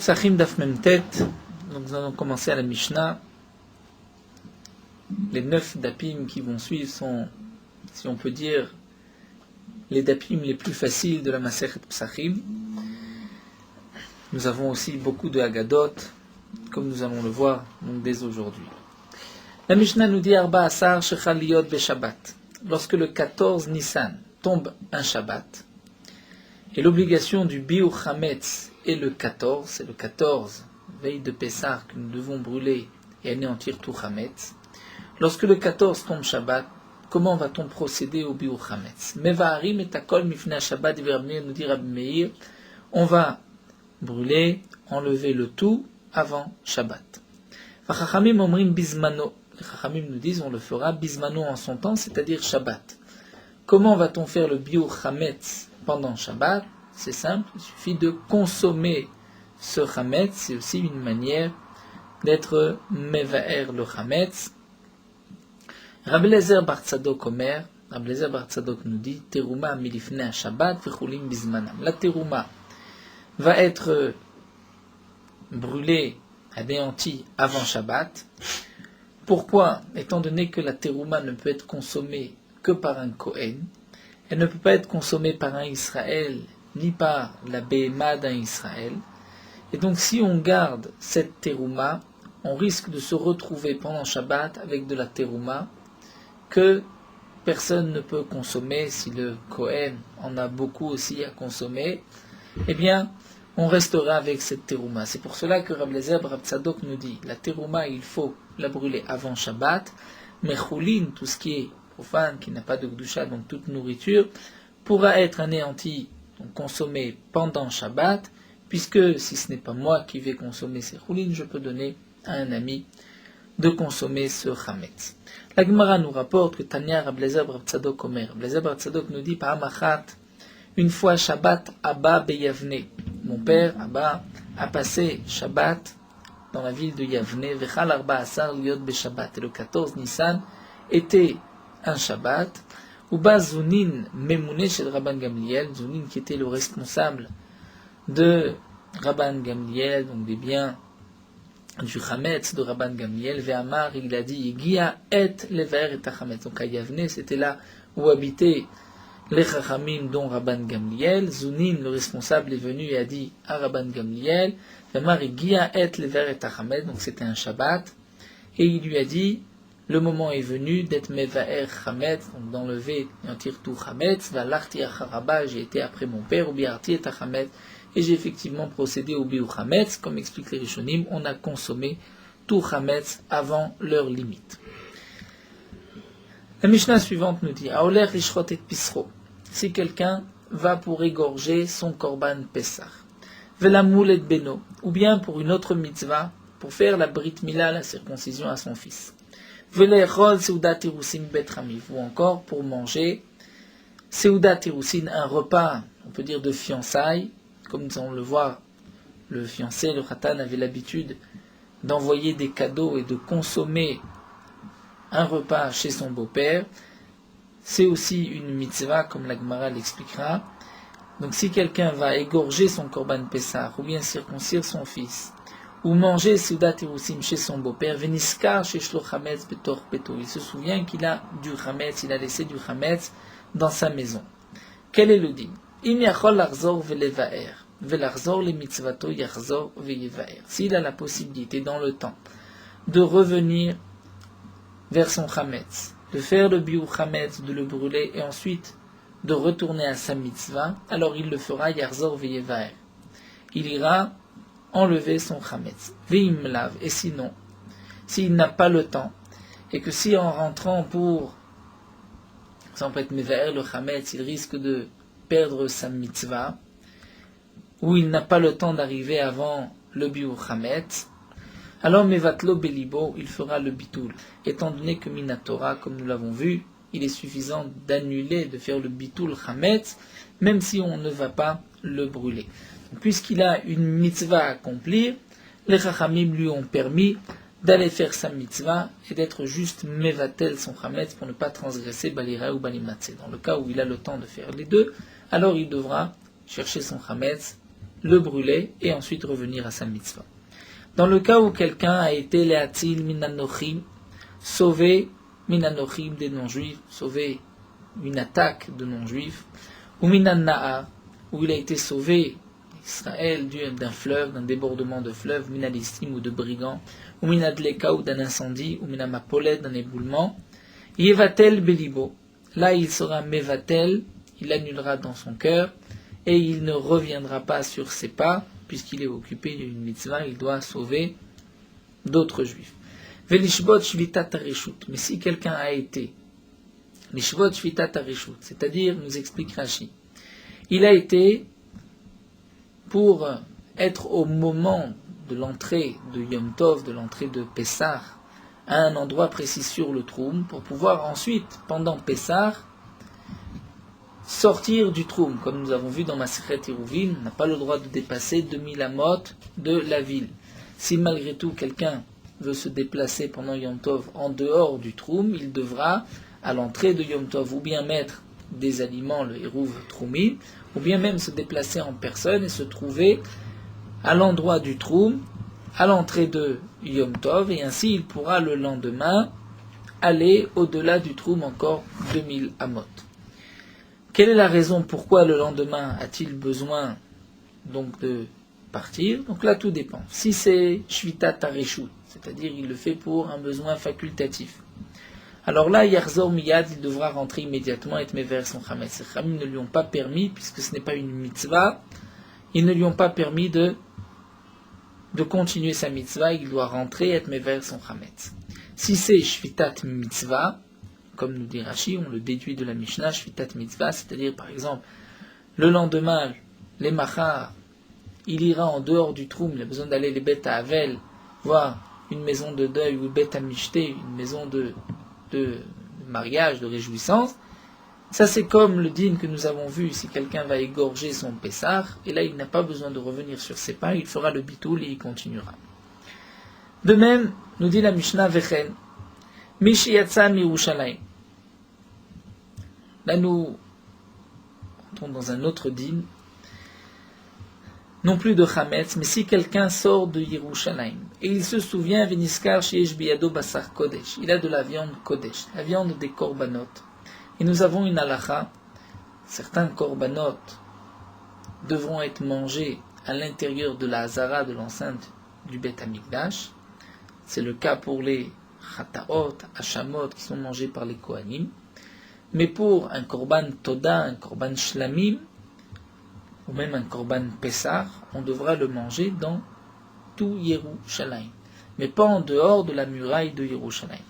Psachim Daf Mem Tet, donc nous allons commencer à la Mishnah. Les 9 dapim qui vont suivre sont, si on peut dire, les dapim les plus faciles de la Masechet Psachim. Nous avons aussi beaucoup de Haggadot, comme nous allons le voir donc, dès aujourd'hui. La Mishnah nous dit Arba Asar Shechal Liot Beshabbat. Lorsque le 14 Nissan tombe un Shabbat, et l'obligation du Biur Chametz est le 14, c'est le 14, veille de Pessah, que nous devons brûler et anéantir tout Chametz. Lorsque le 14 tombe Shabbat, comment va-t-on procéder au Biur Chametz? Mevaharim et Takol Mifna Shabbat, nous dit Rabbi Meir, on va brûler, enlever le tout avant Shabbat. Vachachamim omrim bismano. Les Chachamim nous disent on le fera bismano en son temps, c'est-à-dire Shabbat. Comment va-t-on faire le Biur Chametz pendant Shabbat? C'est simple, il suffit de consommer ce Chametz, c'est aussi une manière d'être Mevaer le Chametz. Rabbi Eliezer bar Tzadok Omer, Rabbi Eliezer bar Tzadok nous dit Teruma milifnei Shabbat v'chulim bismanam. La Teruma va être brûlée, anéantie avant Shabbat. Pourquoi? Étant donné que la Teruma ne peut être consommée que par un Kohen, elle ne peut pas être consommée par un Israël, ni par la Béhéma d'un Israël. Et donc si on garde cette Teruma, on risque de se retrouver pendant Shabbat avec de la Teruma que personne ne peut consommer. Si le Kohen en a beaucoup aussi à consommer, eh bien, on restera avec cette Teruma. C'est pour cela que Rabbi Eliezer bar Tzadok nous dit, la Teruma, il faut la brûler avant Shabbat, mais Choulin, tout ce qui est profane, qui n'a pas de Gdusha, donc toute nourriture, pourra être anéanti, donc consommé pendant Shabbat, puisque si ce n'est pas moi qui vais consommer ces Choulin, je peux donner à un ami de consommer ce Chametz. La Gemara nous rapporte que Tanya Rabbi Eliezer bar Tzadok Omer, Rabbi Eliezer bar Tzadok nous dit, Pa'amachat, une fois Shabbat Abba Beyavne. Mon père Abba a passé Shabbat dans la ville de Yavne. Vechal Arba Asar Liot Beshabbat. Et le 14 Nissan était un Shabbat. Uba Zunin Memouné chez Rabban Gamliel. Zunin qui était le responsable de Rabban Gamliel, donc des biens du Chametz de Rabban Gamliel. Ve'amar, il a dit Gia et lever et Chametz. Donc à Yavne, c'était là où habitaient les Chachamim, dont Rabban Gamliel. Zunin, le responsable, est venu et a dit à Rabban Gamliel, donc c'était un Shabbat, et il lui a dit, le moment est venu d'être Mevaer Chametz, donc d'enlever et en tirer tout Chametz, Valarti Acharaba, j'ai été après mon père, ou Biarti et Chametz, et j'ai effectivement procédé au Biur Chametz, comme explique les Rishonim, on a consommé tout Chametz avant leur limite. La Mishnah suivante nous dit, Aoler Lishrot et Pisro, si quelqu'un va pour égorger son Korban Pessah, Velamoul et Beno, ou bien pour une autre mitzvah, pour faire la Brit Mila, la circoncision à son fils, Velechol Seudat Irusin Betramiv, ou encore pour manger Seudat Irusin, un repas, on peut dire de fiançailles, comme nous allons le voir, le fiancé, le Khatan avait l'habitude d'envoyer des cadeaux et de consommer un repas chez son beau-père. C'est aussi une mitzvah, comme la Gemara l'expliquera. Donc si quelqu'un va égorger son Korban Pessah, ou bien circoncire son fils, ou manger Seudat Irusim chez son beau-père, Veniskar chez Shlo Chametz Betor Peto, il se souvient qu'il a du Chametz, il a laissé du Chametz dans sa maison. Quel est le din? Im yachol larzor velevaer, velarzor le mitzvato yachzor veyevaer. S'il a la possibilité dans le temps de revenir vers son Chametz, de faire le Biur Chametz, de le brûler, et ensuite de retourner à sa mitzvah, alors il le fera Yarzor Veyevaer. Il ira enlever son Chametz. Veimlav, et sinon, s'il n'a pas le temps, et que si en rentrant pour, par exemple, être Mevaer le Chametz, il risque de perdre sa mitzvah, ou il n'a pas le temps d'arriver avant le Biur Chametz, alors Mevatlo Belibo, il fera le bitul. Étant donné que Minatora, comme nous l'avons vu, il est suffisant d'annuler, de faire le bitul Chametz, même si on ne va pas le brûler. Donc, puisqu'il a une mitzvah à accomplir, les Chachamim lui ont permis d'aller faire sa mitzvah et d'être juste Mevatel son Chametz pour ne pas transgresser Balira ou Balimatse. Dans le cas où il a le temps de faire les deux, alors il devra chercher son Chametz le brûler et ensuite revenir à sa mitzvah. Dans le cas où quelqu'un a été le'atil minanochim, sauvé minanochim des non-juifs, sauvé une attaque de non-juifs, ou minanna'a, où il a été sauvé Israël d'un fleuve, d'un débordement de fleuve, minalistim ou de brigands, ou minadleka ou d'un incendie, ou minamapolet d'un éboulement, yevatel belibo. Là il sera mevatel, il annulera dans son cœur, et il ne reviendra pas sur ses pas, puisqu'il est occupé d'une mitzvah, il doit sauver d'autres juifs. Velishbot shvitat arishut. Mais si quelqu'un a été lishbot shvitat arishut, c'est-à-dire, nous explique Rashi, il a été pour être au moment de l'entrée de Yom Tov, de l'entrée de Pessah, à un endroit précis sur le Troum, pour pouvoir ensuite, pendant Pessah, sortir du Troum. Comme nous avons vu dans Masechet Eruvin, on n'a pas le droit de dépasser 2000 amot de la ville. Si malgré tout quelqu'un veut se déplacer pendant Yom Tov en dehors du Troum, il devra, à l'entrée de Yom Tov, ou bien mettre des aliments, le Eruv Troumim, ou bien même se déplacer en personne et se trouver à l'endroit du Troum, à l'entrée de Yom Tov, et ainsi il pourra le lendemain aller au-delà du Troum encore 2000 amot. Quelle est la raison pourquoi le lendemain a-t-il besoin donc de partir? Donc là tout dépend. Si c'est Shvitat Areshut, c'est-à-dire il le fait pour un besoin facultatif, alors là, Yarzor Miyad, il devra rentrer immédiatement et mettre vers son Chametz. Les Khamim ne lui ont pas permis, puisque ce n'est pas une mitzvah, ils ne lui ont pas permis de continuer sa mitzvah, il doit rentrer et mettre vers son Chametz. Si c'est Shvitat Mitzvah, comme nous dit Rashi, on le déduit de la Mishnah, Shvitat Mitzvah, c'est-à-dire par exemple, le lendemain, les Machar, il ira en dehors du Troum, il a besoin d'aller les bêtes à Havel, voir une maison de deuil ou bête à Mishté, une maison de mariage, de réjouissance. Ça c'est comme le dîn que nous avons vu, si quelqu'un va égorger son Pessah, et là il n'a pas besoin de revenir sur ses pas, il fera le bitoul et il continuera. De même, nous dit la Mishnah Vechen, Mishiyatsa Mirushalayim. Là nous entrons dans un autre dîn, non plus de Chametz, mais si quelqu'un sort de Yerushalayim, et il se souvient, Veniskar Sheyesh Biyado Basar Kodesh, il a de la viande Kodesh, la viande des korbanot. Et nous avons une halakha, certains korbanot devront être mangés à l'intérieur de la hazara, de l'enceinte du Beth Amikdash. C'est le cas pour les chataot, hashamot, qui sont mangés par les kohanim. Mais pour un korban toda, un korban shlamim, ou même un korban Pessah, on devra le manger dans tout Yerushalayim, mais pas en dehors de la muraille de Yerushalayim.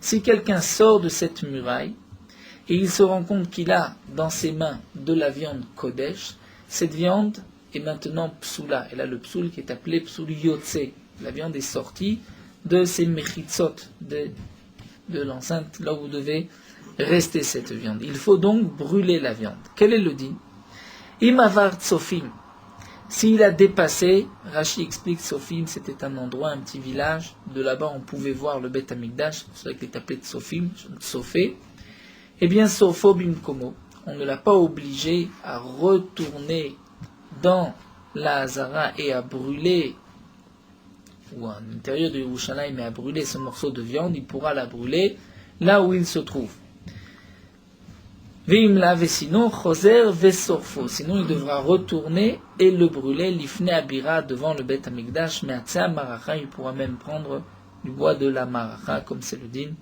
Si quelqu'un sort de cette muraille, et il se rend compte qu'il a dans ses mains de la viande Kodesh, cette viande est maintenant psoula. Elle a le psoul qui est appelé psoul yotse. La viande est sortie de ces mechitzot, de l'enceinte, là où vous devez rester cette viande. Il faut donc brûler la viande. Quel est le din? Imavar Tsofim, s'il a dépassé, Rashi explique Tsofim, c'était un endroit, un petit village, de là-bas on pouvait voir le Beth Amikdash, c'est pour ça qu'il est appelé Tsofim, Tsofé. Eh bien, Sofo Bimkomo, on ne l'a pas obligé à retourner dans la Hazara et à brûler, ou à l'intérieur de Yerushalayim, mais à brûler ce morceau de viande, il pourra la brûler là où il se trouve. Sinon, il devra retourner et le brûler, l'ifne abira, devant le Beth Amikdash, mais à maracha, il pourra même prendre du bois de la maracha, comme c'est le din,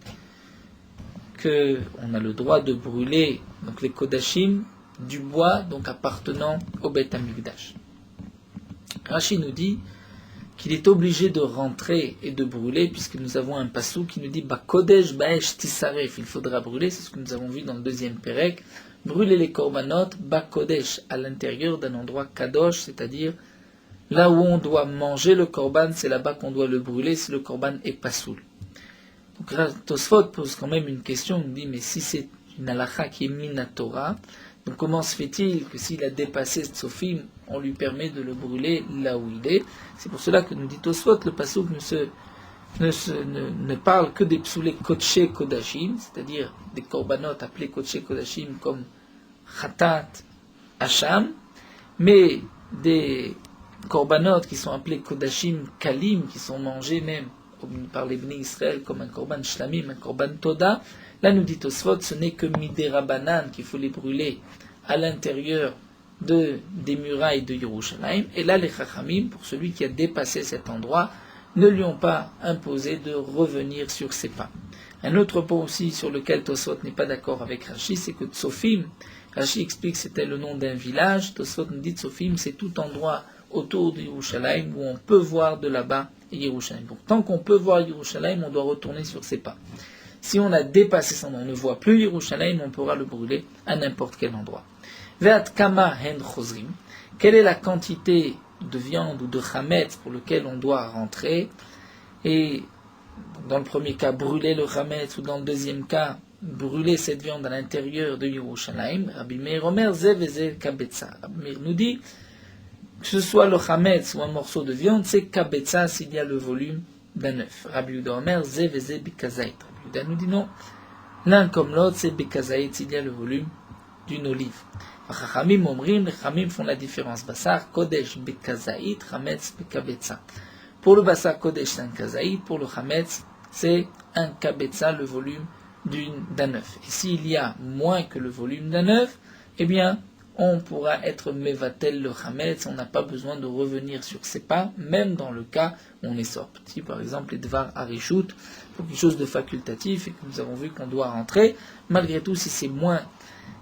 qu'on a le droit de brûler, donc les kodashim, du bois, donc appartenant au Beth Amikdash. Rashi nous dit qu'il est obligé de rentrer et de brûler, puisque nous avons un passou qui nous dit Kodesh Baesh Tisaref, il faudra brûler, c'est ce que nous avons vu dans le deuxième Pérec, brûler les korbanot, Kodesh, à l'intérieur d'un endroit kadosh, c'est-à-dire là où on doit manger le korban, c'est là-bas qu'on doit le brûler si le korban est pasoul. Donc Tosfot pose quand même une question, il nous dit mais si c'est une halakha qui est minatora, donc comment se fait-il que s'il a dépassé Tsofim, on lui permet de le brûler là où il est? C'est pour cela que nous dit Tosfot, le passouk ne parle que des psoulés Kodshe Kodashim, c'est-à-dire des korbanot appelés Kodshe Kodashim comme Khatat, Hacham, mais des korbanot qui sont appelés kodashim kalim, qui sont mangés même par les Bnei Israël comme un korban shlamim, un korban toda, là nous dit Tosfot, ce n'est que midérabanan qu'il faut les brûler à l'intérieur des murailles de Yerushalayim. Et là les chachamim, pour celui qui a dépassé cet endroit, ne lui ont pas imposé de revenir sur ses pas. Un autre point aussi sur lequel Tosfot n'est pas d'accord avec Rashi, c'est que Tsofim, Rashi explique que c'était le nom d'un village, Tosfot nous dit Tsofim, c'est tout endroit autour de Yerushalayim où on peut voir de là-bas Yerushalayim. Donc tant qu'on peut voir Yerushalayim, on doit retourner sur ses pas. Si on a dépassé son nom, on ne voit plus Yerushalayim, on pourra le brûler à n'importe quel endroit. Ve'at kama hen chozrim, quelle est la quantité de viande ou de chametz pour lequel on doit rentrer, et dans le premier cas brûler le chametz, ou dans le deuxième cas brûler cette viande à l'intérieur de Yerushalayim. Rabbi Meir Omer ze veze kabetza. Rabbi Meir nous dit que ce soit le chametz ou un morceau de viande, c'est kabetza s'il y a le volume d'un œuf. Rabbi Yehuda Omer ze veze bikazait. Rabbi Yehuda nous dit non, l'un comme l'autre c'est bikazait s'il y a le volume d'une olive. Chachamim omrim, les chachamim font la différence. Basar kodesh bikazait, chametz bikabetza. Pour le basar kodesh c'est un kazaït, pour le chametz c'est un kabetza, le volume d'un œuf. Et s'il y a moins que le volume d'un œuf, eh bien, on pourra être mevatel le chametz, on n'a pas besoin de revenir sur ses pas, même dans le cas où on est sorti, par exemple, les dvar harishut, pour quelque chose de facultatif, et que nous avons vu qu'on doit rentrer, malgré tout, si c'est moins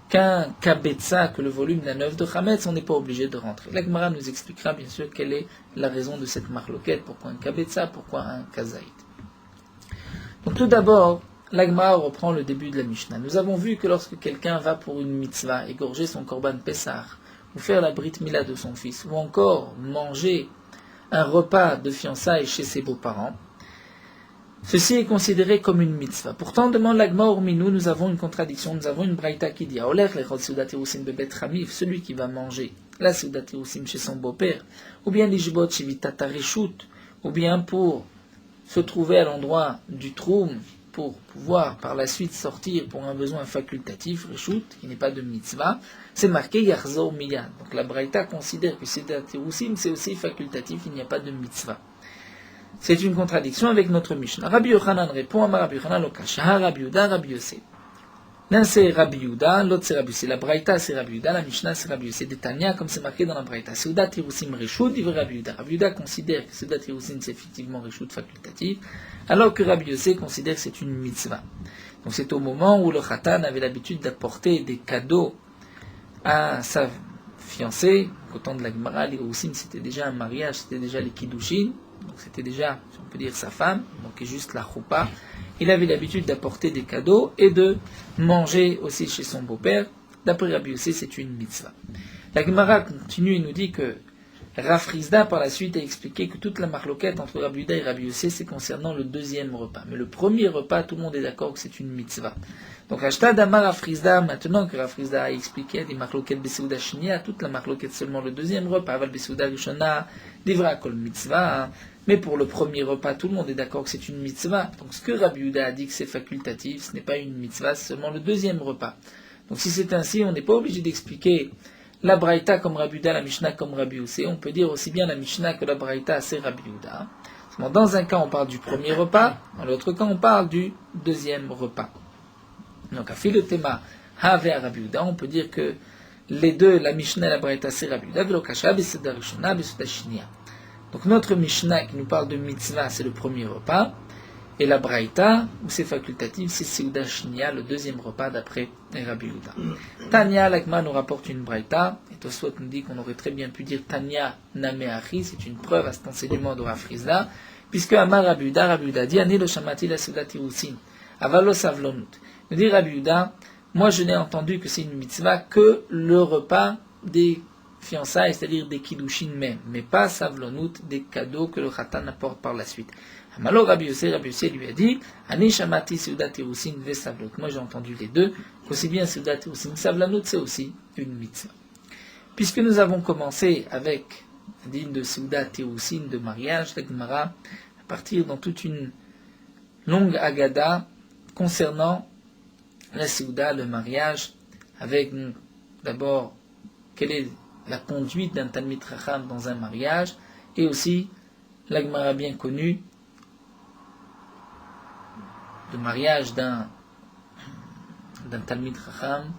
qu'un kabetza, que le volume d'un œuf de chametz, on n'est pas obligé de rentrer. La Gemara nous expliquera bien sûr quelle est la raison de cette marloquette, pourquoi un kabetza, pourquoi un kazaït. Donc tout d'abord, la Gemara reprend le début de la Mishnah. Nous avons vu que lorsque quelqu'un va pour une mitzvah, égorger son korban Pessah, ou faire la brit mila de son fils, ou encore manger un repas de fiançailles chez ses beaux-parents, ceci est considéré comme une mitzvah. Pourtant, demande la Gemara, hormis nous avons une contradiction, nous avons une braïta qui dit celui qui va manger la seudat terusim chez son beau-père, ou bien l'ishbot shivita tarishut, ou bien pour se trouver à l'endroit du troum, pour pouvoir par la suite sortir pour un besoin facultatif, reshut, qui n'est pas de mitzvah, c'est marqué Yachzor Miyad. Donc la Braïta considère que Seudat Terusim, c'est aussi facultatif, il n'y a pas de mitzvah. C'est une contradiction avec notre Mishnah. Rabbi Yochanan répond à Rabbi Yochanan Lokash, Rabbi Yehuda, Rabbi Yossé. L'un c'est Rabbi Yehuda, l'autre c'est Rabbi Yossé. La Braïta c'est Rabbi Yehuda, la Mishnah c'est Rabbi Yossé. Des Tanya, comme c'est marqué dans la Braïta. Seudat Terusim reshut, dit Rabbi Yehuda. Rabbi Yehuda considère que Seudat Terusim c'est effectivement reshut facultatif, alors que Rabbi Yossé considère que c'est une mitzvah. Donc c'est au moment où le Khatan avait l'habitude d'apporter des cadeaux à sa fiancée. Au temps de la Gemara, les Roussim c'était déjà un mariage, c'était déjà les Kiddushin, donc c'était déjà, si on peut dire, sa femme, donc juste la choupa. Il avait l'habitude d'apporter des cadeaux et de manger aussi chez son beau-père. D'après Rabbi Yossé, c'est une mitzvah. La Gemara continue et nous dit que Rav Rizda, par la suite, a expliqué que toute la marloquette entre Rabbi Yehuda et Rabbi Yossé, c'est concernant le deuxième repas. Mais le premier repas, tout le monde est d'accord que c'est une mitzvah. Donc, Ashtad Amar Rav Rizda, maintenant que Rav Rizda a expliqué des marloquettes Besouda Shnia, toute la marloquette seulement le deuxième repas, Aval Besouda Rishona, Divra Kol Mitzvah, mais pour le premier repas, tout le monde est d'accord que c'est une mitzvah. Donc, ce que Rabbi Yehuda a dit que c'est facultatif, ce n'est pas une mitzvah, c'est seulement le deuxième repas. Donc, si c'est ainsi, on n'est pas obligé d'expliquer la Braïta comme Rabbi Yehuda, la Mishnah comme Rabbi Yossé. On peut dire aussi bien la Mishnah que la Braïta, c'est Rabbi Yehuda. Dans un cas, on parle du premier repas, dans l'autre cas, on parle du deuxième repas. Donc, à fil de théma, Have à Rabbi Yehuda, on peut dire que les deux, la Mishnah et la Braïta, c'est Rabbi Yehuda, Velokasha, Beseda Rishona, Beseda Shinia. Donc, notre Mishnah qui nous parle de mitzvah, c'est le premier repas. Et la Braïta, où c'est facultatif, c'est Seuda Shinia, le deuxième repas d'après Rabbi Yehuda. Tanya, l'Agma nous rapporte une Braïta, et Tosfot nous dit qu'on aurait très bien pu dire Tanya Nameachi, c'est une preuve à cet enseignement de Rav Rizda, puisque Amar Rabbi Yehuda dit Ani lo shamati la Seuda Terusin, avalo savlonut. Nous dit Rabbi Yehuda, moi je n'ai entendu que c'est une mitzvah que le repas des fiançailles, c'est-à-dire des kiddushin même, mais pas savlonut, des cadeaux que le khatan apporte par la suite. Alors Rabbi Yossé lui a dit, Ani shamati seudat terusin ve savlot. Moi j'ai entendu les deux, qu'aussi bien seudat terusin savlanut, c'est aussi une mitzvah. Puisque nous avons commencé avec un digne de seudat terusin de mariage, la Gemara, à partir dans toute une longue agada concernant la seuda, le mariage, avec d'abord quelle est la conduite d'un Talmid Chacham dans un mariage, et aussi, la Gemara bien connue, le mariage d'un Talmid Chacham,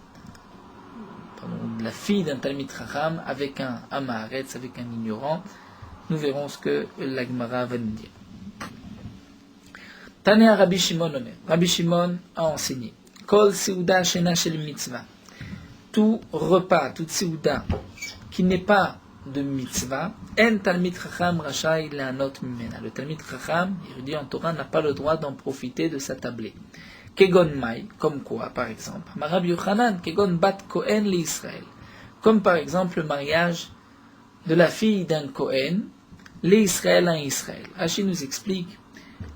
de la fille d'un Talmid Chacham avec un Amaharetz, avec un ignorant. Nous verrons ce que la Gemara va nous dire. Tania Rabbi Shimon Omer. Rabbi Shimon a enseigné. Kol Seuda Shena Shel Mitzvah. Tout repas, toute Seuda qui n'est pas de mitzvah, en Talmid Chacham Rachai Leanot Mimena. Le Talmid Chacham, érudit en Torah, n'a pas le droit d'en profiter, de s'attabler. Kegon Mai, comme quoi, par exemple. Rabbi Yochanan, Kegon Bat Kohen l'Israël. Comme par exemple le mariage de la fille d'un Kohen, l'Israël à Israël. Rashi nous explique,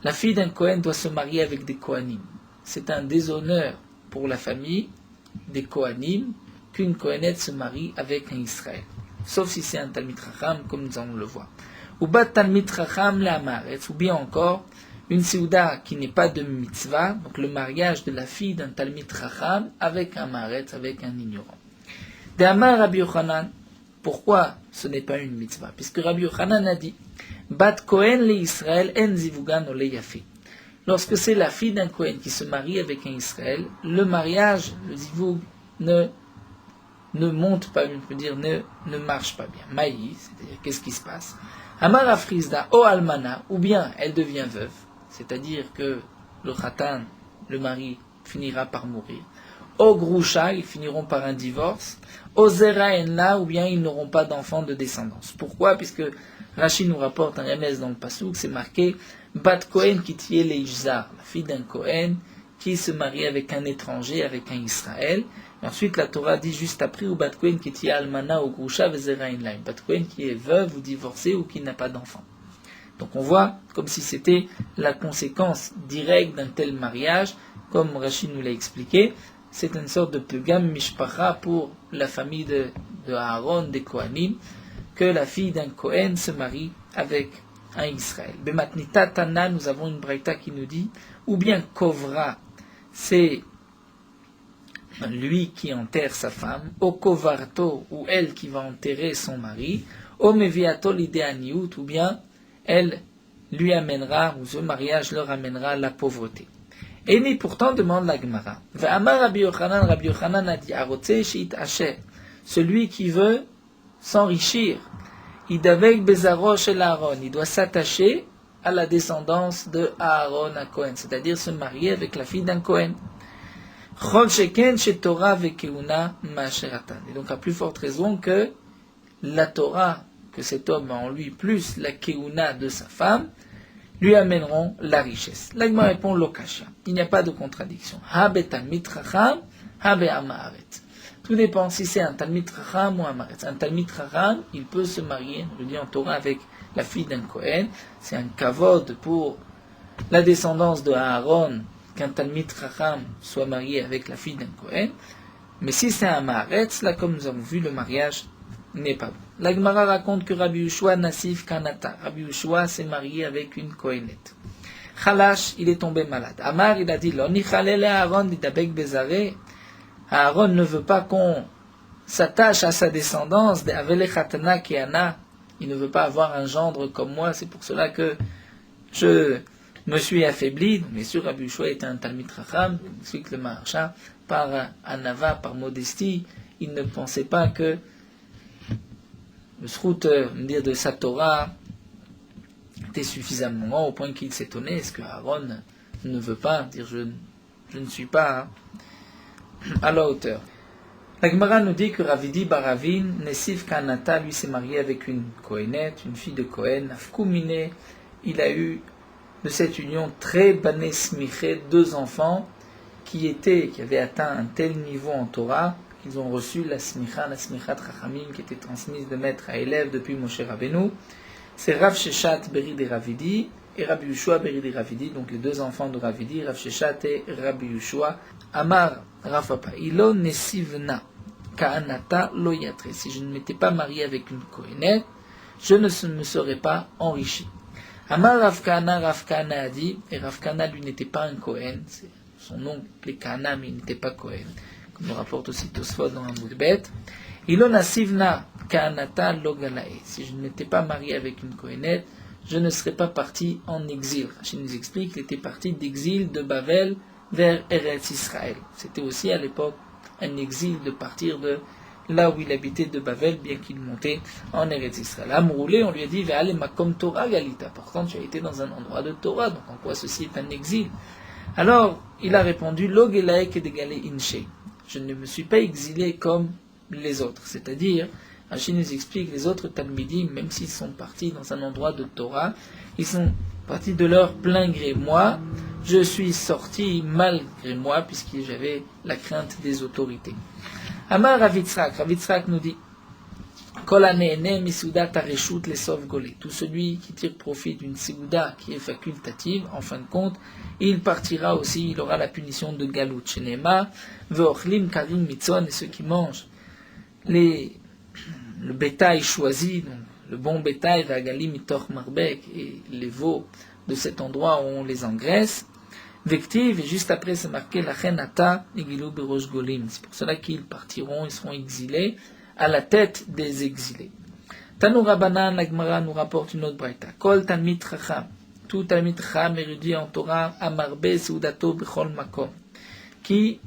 la fille d'un Kohen doit se marier avec des Kohanim. C'est un déshonneur pour la famille des Kohanim qu'une Kohenette se marie avec un Israël. Sauf si c'est un Talmid Chacham, comme nous allons le voir. Ou Bat Talmid Chacham l'Amaretz, ou bien encore, une Seuda qui n'est pas de mitzvah, donc le mariage de la fille d'un Talmid Chacham avec un Maretz, avec un ignorant. De Amar Rabbi Yochanan, pourquoi ce n'est pas une mitzvah? Puisque Rabbi Yochanan a dit, Bat Kohen le Israël en zivugan ole yafi. Lorsque c'est la fille d'un Kohen qui se marie avec un Israël, le mariage, le zivug, ne monte pas, je peux dire, ne marche pas bien. Maï, c'est-à-dire qu'est-ce qui se passe? Amar Afrizda o almana, ou bien elle devient veuve, c'est-à-dire que le khatan, le mari, finira par mourir. Au grusha, ils finiront par un divorce. Au zera enla, ou bien ils n'auront pas d'enfants de descendance. Pourquoi? Puisque Rashi nous rapporte un remède dans le Passouk, c'est marqué Bat Kohen qui tiait les Ishzar, la fille d'un Kohen qui se marie avec un étranger, avec un Israël. Et ensuite la Torah dit juste après, ou Bat Kohen qui tiait almana au grusha vezera enla, Bat Kohen qui est veuve ou divorcée ou qui n'a pas d'enfant. Donc on voit comme si c'était la conséquence directe d'un tel mariage, comme Rashi nous l'a expliqué. C'est une sorte de pugam mishpacha pour la famille de Aaron, des Kohanim, que la fille d'un Kohen se marie avec un Israël. Bematnita Tana, nous avons une braïta qui nous dit, ou bien Kovra, c'est lui qui enterre sa femme, au Kovarto, ou elle qui va enterrer son mari, au Meviato l'idéaniout, ou bien elle lui amènera, ou ce mariage leur amènera la pauvreté. Et mais pourtant, demande la Gemara. Amar Rabbi Yochanan a dit, Arotse shit asher, celui qui veut s'enrichir, idavek bezaro shel Aaron, il doit s'attacher à la descendance de Aaron à Cohen, c'est-à-dire se marier avec la fille d'un Cohen. Chol sheken she Torah vekeuna ma'asheratan. Et donc à plus forte raison que la Torah, que cet homme a en lui, plus la keuna de sa femme, lui amèneront la richesse. Là, il me répond l'okasha. Il n'y a pas de contradiction. Habe talmid chacham, habe amaharet. Tout dépend si c'est un talmid chacham ou un amaharet. Un talmid chacham, il peut se marier, je dis en Torah, avec la fille d'un Kohen. C'est un kavod pour la descendance de Aaron qu'un talmid chacham soit marié avec la fille d'un Kohen. Mais si c'est un amaharet, là, comme nous avons vu, le mariage n'est pas bon. La Gemara raconte que Rabbi Yoshua Nassif Kanata. Rabbi Yoshua s'est marié avec une Kohenette. Khalash, il est tombé malade. Amar, il a dit, Aaron d'Idabek Bezare. Aaron ne veut pas qu'on s'attache à sa descendance. Avele Khatana Keana. Il ne veut pas avoir un gendre comme moi. C'est pour cela que je me suis affaibli. Bien sûr, Rabbi Yoshua était un Talmid Chacham. Il explique le Maharsha. Par anava, par modestie, il ne pensait pas que le srout de sa Torah était suffisamment grand au point qu'il s'étonnait. Est-ce que Aaron ne veut pas dire je ne suis pas à la hauteur? La Gemara nous dit que Ravidi Baravin, Nessif Kanata, lui s'est marié avec une Kohenette, une fille de Kohen, Afkumine. Il a eu de cette union très bané smiché, 2 enfants qui avaient atteint un tel niveau en Torah. Ils ont reçu la smichat Chachamim qui était transmise de maître à élève depuis Moshe Rabbeinu. C'est Rav Sheshat Beri de Ravidi et Rabbi Yoshua Beri de Ravidi, donc les 2 enfants de Ravidi, Rav Sheshat et Rabbi Yoshua. Amar Rav Papa, Ilo Nesivna Ka'anata Lo Yatre. Si je ne m'étais pas marié avec une Kohenette, je ne me serais pas enrichi. Amar Rav Kana a dit, et Rav Kana lui n'était pas un Kohen, son nom appelé Kana mais il n'était pas Kohen. Nous rapporte aussi Tosfot dans un Moukbet. Ilona sivna ka'anata logalae. Si je n'étais pas marié avec une Kohénette, je ne serais pas parti en exil. Rachid nous explique qu'il était parti d'exil de Babel vers Eretz Israël. C'était aussi à l'époque un exil de partir de là où il habitait de Babel, bien qu'il montait en Eretz Israël. Amroulé, on lui a dit, Ve'ale makom Torah galita. Par contre, tu as été dans un endroit de Torah, donc en quoi ceci est un exil? Alors, il a répondu, Lo gelaek edegale inche. Je ne me suis pas exilé comme les autres. C'est-à-dire, Rachid nous explique, les autres Talmidim, même s'ils sont partis dans un endroit de Torah, ils sont partis de leur plein gré. Moi, je suis sorti malgré moi, puisque j'avais la crainte des autorités. Amar Ravitzrak nous dit, Kol hane'ene misouda tareshut lesov golé. Tout celui qui tire profit d'une séouda qui est facultative, en fin de compte, il partira aussi, il aura la punition de Galut. Shenema, ve'ochlim karim mitzon, et ceux qui mangent le bétail choisi, donc le bon bétail, va'galim mitoch marbek, et les veaux de cet endroit où on les engraisse, Vective, et juste après c'est marqué la Chenata Igilou Berosh Golim. C'est pour cela qu'ils partiront, ils seront exilés à la tête des exilés. Tanou Rabbanan, la Gemara nous rapporte une autre braïta. Kol Talmid Chacham, tout Talmid Chacham érudit en Torah, Amarbe Seudato Bechol Makom, qui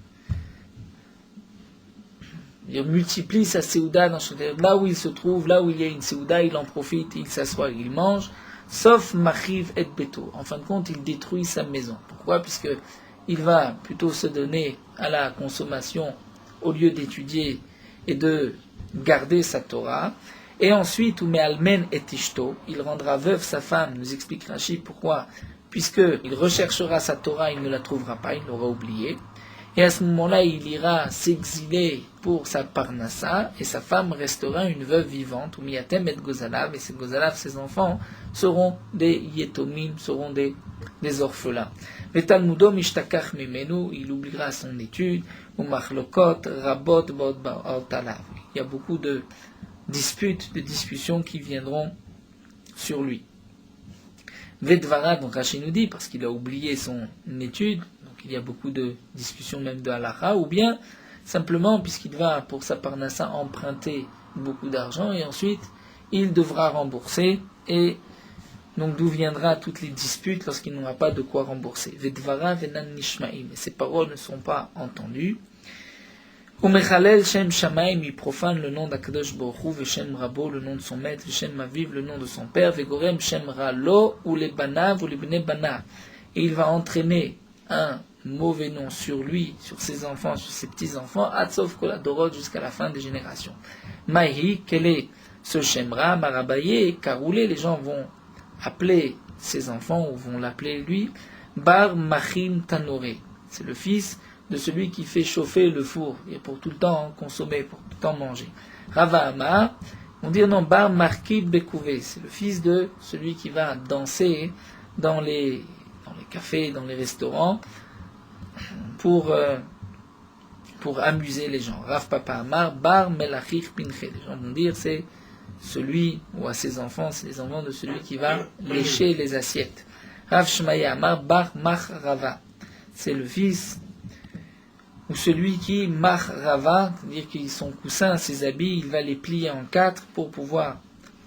multiplie sa Seuda dans son terre. Là où il se trouve, là où il y a une Seuda, il en profite, il s'assoit, il mange. Sauf Machiv et Beto. En fin de compte, il détruit sa maison. Pourquoi? Puisque il va plutôt se donner à la consommation au lieu d'étudier et de garder sa Torah. Et ensuite, Umealmen et Tishto, il rendra veuve sa femme. Nous explique Rachid pourquoi. Puisqu'il recherchera sa Torah, il ne la trouvera pas, il l'aura oubliée. Et à ce moment-là, il ira s'exiler pour sa parnassa, et sa femme restera une veuve vivante, ou miatem et gozalav, et ces gozalav, ses enfants, seront des yetomim, seront des orphelins. Le Talmudo mishtakach mimenu, il oubliera son étude, ou machlokot, rabot, bod, baotalav. Il y a beaucoup de disputes, de discussions qui viendront sur lui. Vedvara, donc Rachid nous dit, parce qu'il a oublié son étude, il y a beaucoup de discussions même de halakha, ou bien simplement puisqu'il va pour sa parnassa emprunter beaucoup d'argent et ensuite il devra rembourser, et donc d'où viendra toutes les disputes lorsqu'il n'aura pas de quoi rembourser. Vedvara venan nishmaim, et ces paroles ne sont pas entendues. Umechalel shem shamaim, il profane le nom d'Akadosh Baruch Hu, veshem rabo, le nom de son maître, veshem aviv, le nom de son père, vegorem shem ralo, ou les banav, ou les bnei banav, et il va entraîner un mauvais nom sur lui, sur ses enfants, sur ses petits-enfants, Atzov Koladorot, jusqu'à la fin des générations. Maïhi, quel est ce Shemra, Marabaye, Karoulé, les gens vont appeler ses enfants, ou vont l'appeler lui, Bar Machim Tanoré. C'est le fils de celui qui fait chauffer le four, et pour tout le temps consommer, pour tout le temps manger. Rava Amar, on dit non, Bar Markib Bekouvé, c'est le fils de celui qui va danser dans les cafés, dans les restaurants, pour amuser les gens. Rav Papa Amar, Bar Melachich Pinche. Les gens vont dire c'est celui, ou à ses enfants, c'est les enfants de celui qui va lécher les assiettes. Rav Shmaya Amar, Bar Mach Rava. C'est le fils, ou celui qui Mach Rava, c'est-à-dire que son coussin, ses habits, il va les plier en quatre pour pouvoir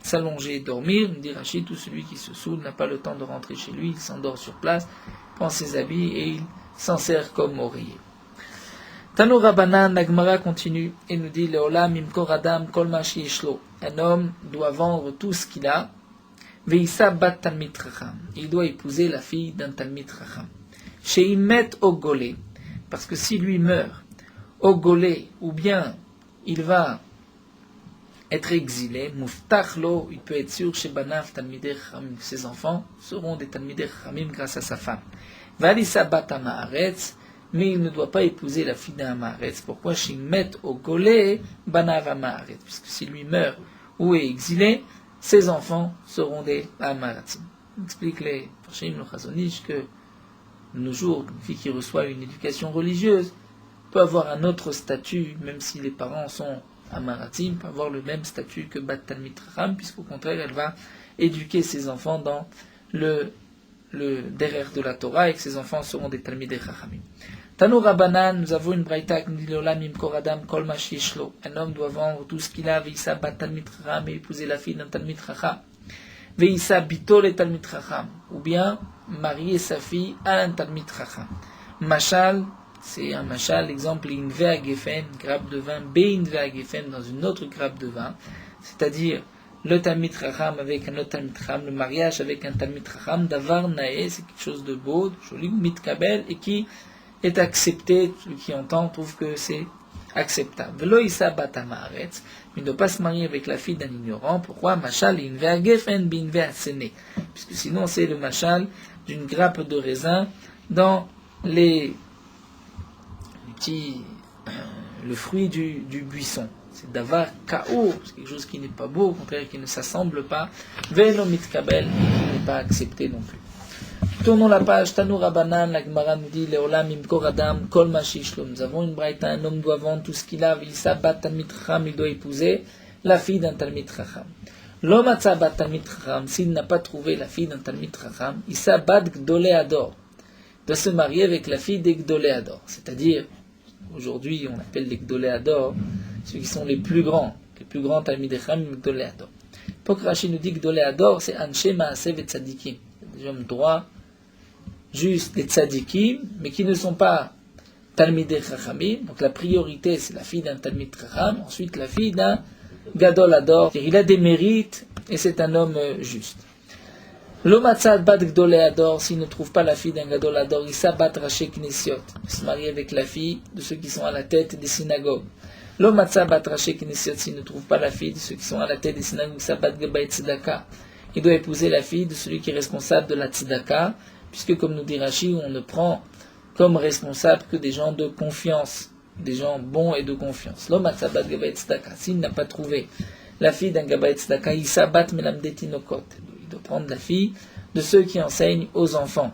s'allonger et dormir. Dit Rachid, tout celui qui se saoule n'a pas le temps de rentrer chez lui, il s'endort sur place, prend ses habits et il s'en sert comme oreiller. Tanou Rabbanan, la Gemara continue et nous dit Leolam imkor adam kol ma sheyeshlo. Un homme doit vendre tout ce qu'il a. Veissa bat talmid chacham. Il doit épouser la fille d'un talmid chacham. Sheimet ogolé. Parce que s'il lui meurt, ogolé, ou bien il va être exilé, muftachlo, il peut être sûr chez Banav talmidei chachamim. Ses enfants seront des talmidei chachamim grâce à sa femme. Valissa bat amaretz, mais il ne doit pas épouser la fille d'un amaretz. Pourquoi? Shimet au golé banav amaretz, puisque s'il lui meurt ou est exilé, ses enfants seront des amaretzim. Explique les Farshim le Chazonish que de nos jours, une fille qui reçoit une éducation religieuse peut avoir un autre statut, même si les parents sont amaratzim, peut avoir le même statut que bat talmid chacham, puisqu'au contraire elle va éduquer ses enfants dans le derrière de la Torah, et que ses enfants seront des talmidei chachamim. Tanu Rabbanan, nous avons une braïta qui nous dit l'olam imkor adam kol ma sheyishlo. Un homme doit vendre tout ce qu'il a, veissa bat talmid chacham, et épouser la fille d'un talmid chacham. Veissa bitol et talmid chacham. Ou bien marier sa fille à un talmid chacham. Machal, c'est un machal, exemple, une vea gefen, grappe de vin, bein vea gefen, dans une autre grappe de vin. C'est-à-dire, le talmid chacham avec un autre talmid chacham, le mariage avec un talmid chacham, davar nae, c'est quelque chose de beau, de joli, mitkabel, et qui est accepté, celui qui entend trouve que c'est acceptable. Velo isa batamaretz, il ne doit pas se marier avec la fille d'un ignorant. Pourquoi? Machal in vea gefen bin vea sene, puisque sinon c'est le machal d'une grappe de raisin dans les petits, le fruit du buisson. C'est davar kao, c'est quelque chose qui n'est pas beau, au contraire qui ne s'assemble pas. Velo mitkabel, qui n'est pas accepté non plus. Tournons la page, Tanu Rabbanan, la Gemara nous dit, Leolam imkor adam, kol ma sheyishlo. Nous avons une braïta, un homme doit vendre tout ce qu'il a, V'isa bat talmid chacham, il doit épouser la fille d'un talmid chacham. Lo matza bat talmid chacham, s'il n'a pas trouvé la fille d'un talmid chacham, Isa bat gdolei ador. Il doit se marier avec la fille des gdolei ador. C'est-à-dire, aujourd'hui, on appelle les gdolei ador, ceux qui sont les plus grands talmid chacham, gdolei ador. Pokrashi nous dit que gdolei ador, c'est anshe maaseh ve tzadikim. Des hommes droits, juste des tzadikim, mais qui ne sont pas talmidei chachamim. Donc la priorité, c'est la fille d'un talmid chacham, ensuite la fille d'un gadol ador. Il a des mérites et c'est un homme juste. Lo matzad bat gdolei ador, s'il ne trouve pas la fille d'un gadol ador, il s'abat raché knesiot, se marier avec la fille de ceux qui sont à la tête des synagogues. Lo matzad bat raché knesiot, s'il ne trouve pas la fille de ceux qui sont à la tête des synagogues, il s'abat gabay tzedaka. Il doit épouser la fille de celui qui est responsable de la tzedaka, puisque comme nous dit Rashi, on ne prend comme responsable que des gens de confiance, des gens bons et de confiance. L'homme atzabat gabay tzedaka, s'il n'a pas trouvé la fille d'un gabay tzedaka, il s'abat melamde tinokot. Il doit prendre la fille de ceux qui enseignent aux enfants,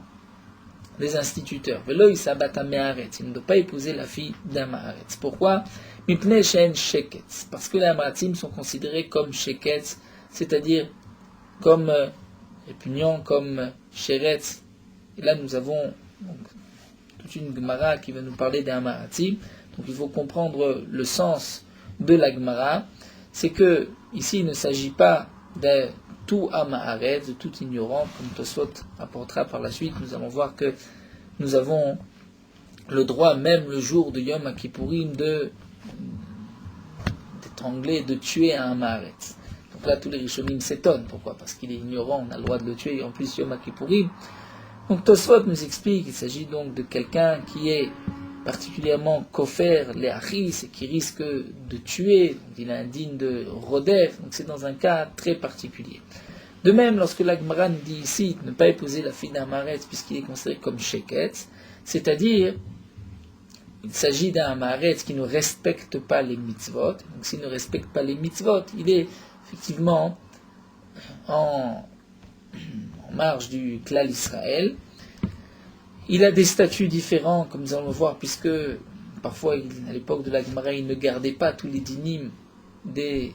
les instituteurs. Velo il s'abat à meharetz, il ne doit pas épouser la fille d'un maharetz. Pourquoi? Mipnei shen sheketz, parce que les amaratim sont considérés comme sheketz, c'est-à-dire comme répugnant, comme sheretz. Et là, nous avons donc, toute une Gemara qui va nous parler des Hamaratim. Donc, il faut comprendre le sens de la Gemara. C'est que, ici, il ne s'agit pas de tout Hamaharetz, de tout ignorant, comme Tosfot apportera par la suite. Nous allons voir que nous avons le droit, même le jour de Yom Kippourim, d'étrangler, de tuer un Hamaharetz. Donc là, tous les Rishonim s'étonnent. Pourquoi? Parce qu'il est ignorant, on a le droit de le tuer, et en plus Yom Kippourim. Donc Tosfot nous explique qu'il s'agit donc de quelqu'un qui est particulièrement kofer les achis et qui risque de tuer, donc il est indigne de rodef, donc c'est dans un cas très particulier. De même, lorsque la Gemara nous dit ici de ne pas épouser la fille d'un maharetz puisqu'il est considéré comme sheketz, c'est-à-dire il s'agit d'un maharetz qui ne respecte pas les mitzvot. Donc s'il ne respecte pas les mitzvot, il est effectivement en marge du klal Israël. Il a des statuts différents, comme nous allons le voir, puisque parfois, à l'époque de la Gemara, il ne gardait pas tous les dinim de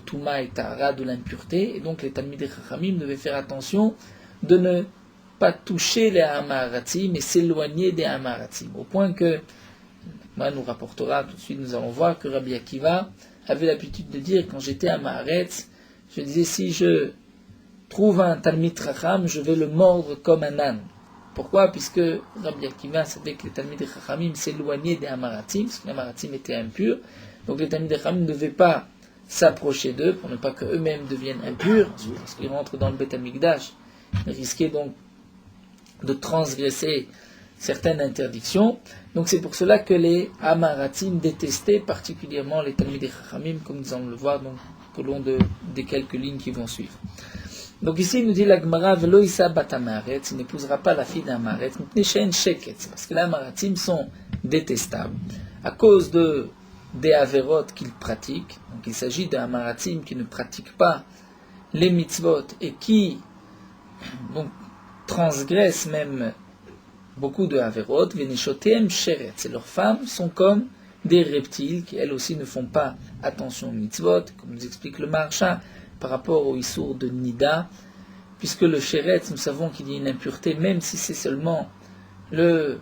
Touma et Tahara, de l'impureté, et donc les Talmidei Chachamim devaient faire attention de ne pas toucher les Hamaratim, mais s'éloigner des Hamaratim. Au point que, moi nous rapportera tout de suite, nous allons voir que Rabbi Akiva avait l'habitude de dire, quand j'étais à Maharetz, je disais, si je trouve un Talmid Chacham, je vais le mordre comme un âne. Pourquoi? Puisque Rabbi Akiva savait que les Talmidei Chachamim s'éloignaient des Hamaratim, parce que les Hamaratim étaient impurs, donc les Talmidei Chachamim ne devaient pas s'approcher d'eux pour ne pas qu'eux-mêmes deviennent impurs. Ensuite, lorsqu'ils rentrent dans le Beth Amikdash, ils risquaient donc de transgresser certaines interdictions. Donc c'est pour cela que les Hamaratim détestaient particulièrement les Talmidei Chachamim, comme nous allons le voir donc, au long des quelques lignes qui vont suivre. Donc ici, il nous dit la Gemara, Velo Issa bat Hamaretz, il n'épousera pas la fille d'un Hamaretz, parce que les Hamaratim sont détestables à cause des Averot qu'ils pratiquent. Donc il s'agit d'un Hamaratim qui ne pratique pas les mitzvot et qui donc transgressent même beaucoup de Averot. Veneshotem Sheretz, et leurs femmes sont comme des reptiles qui elles aussi ne font pas attention aux mitzvot, comme nous explique le Maharsha, par rapport au Issour de Nida, puisque le Sheretz, nous savons qu'il y a une impureté, même si c'est seulement le